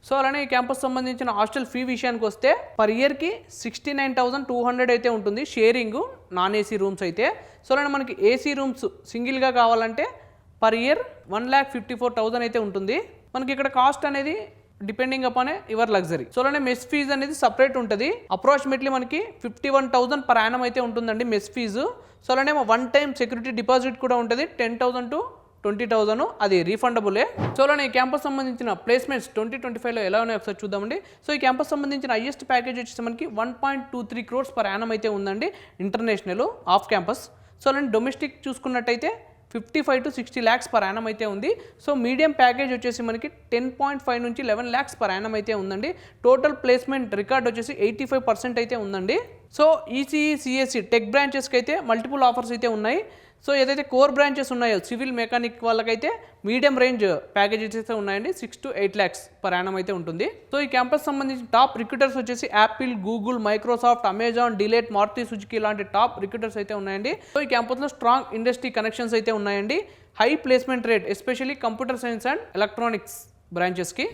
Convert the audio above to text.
So అలానే ఈ campus సంబంధించిన హాస్టల్ ఫీ విషయానికి వస్తే పర్ ఇయర్కి 69,200 అయితే ఉంటుంది షేరింగ్ నాన్ ఏసీ రూమ్స్ అయితే. సో అలానే మనకి ఏసీ రూమ్స్ సింగిల్గా కావాలంటే పర్ ఇయర్ 1,54,000 అయితే ఉంటుంది. మనకి ఇక్కడ కాస్ట్ అనేది depending upon your luxury. So అలానే మెస్ ఫీజు అనేది సపరేట్ ఉంటుంది. అప్రాక్సిమేట్లీ మనకి 51,000 పర్ యానం అయితే ఉంటుందండి మెస్ ఫీజు. సో అలానే వన్ టైం సెక్యూరిటీ డిపాజిట్ కూడా ఉంటుంది 10,000 to 20,000, అది రీఫండబులే. సో అలానే ఈ క్యాంపస్ సంబంధించిన ప్లేస్మెంట్స్ 2025లో ఎలా ఉన్నాయో ఒకసారి చూద్దామండి. సో ఈ క్యాంపస్ సంబంధించిన హైయెస్ట్ ప్యాకేజ్ వచ్చేసి మనకి 1.23 crores పర్ యానం అయితే ఉందండి ఇంటర్నేషనల్ ఆఫ్ క్యాంపస్. సో అలానే డొమెస్టిక్ చూసుకున్నట్టయితే 55 to 60 lakhs పర్ యానం అయితే ఉంది. సో మీడియం ప్యాకేజ్ వచ్చేసి మనకి 10.5 నుంచి 11 lakhs పర్ యానం అయితే ఉందండి. టోటల్ ప్లేస్మెంట్ రికార్డ్ వచ్చేసి 85% అయితే ఉందండి. సో ఈసీఈ సిఎస్సి టెక్ బ్రాంచెస్కి అయితే మల్టిపుల్ ఆఫర్స్ అయితే ఉన్నాయి. సో ఏదైతే కోర్ బ్రాంచెస్ ఉన్నాయో సివిల్ మెకానిక్ వాళ్ళకైతే మీడియం రేంజ్ ప్యాకేజెస్ అయితే ఉన్నాయండి. 6 to 8 lakhs పర్ యానం అయితే ఉంటుంది. సో ఈ క్యాంపస్ సంబంధించి టాప్ రిక్రూటర్స్ వచ్చేసి Apple, Google, Microsoft, Amazon, Deloitte, Maruti Suzuki లాంటి టాప్ రిక్రూటర్స్ అయితే ఉన్నాయండి. సో ఈ క్యాంపస్లో స్ట్రాంగ్ ఇండస్ట్రీ కనెక్షన్స్ అయితే ఉన్నాయండి. High placement rate especially computer science and electronics బ్రాంచెస్కి.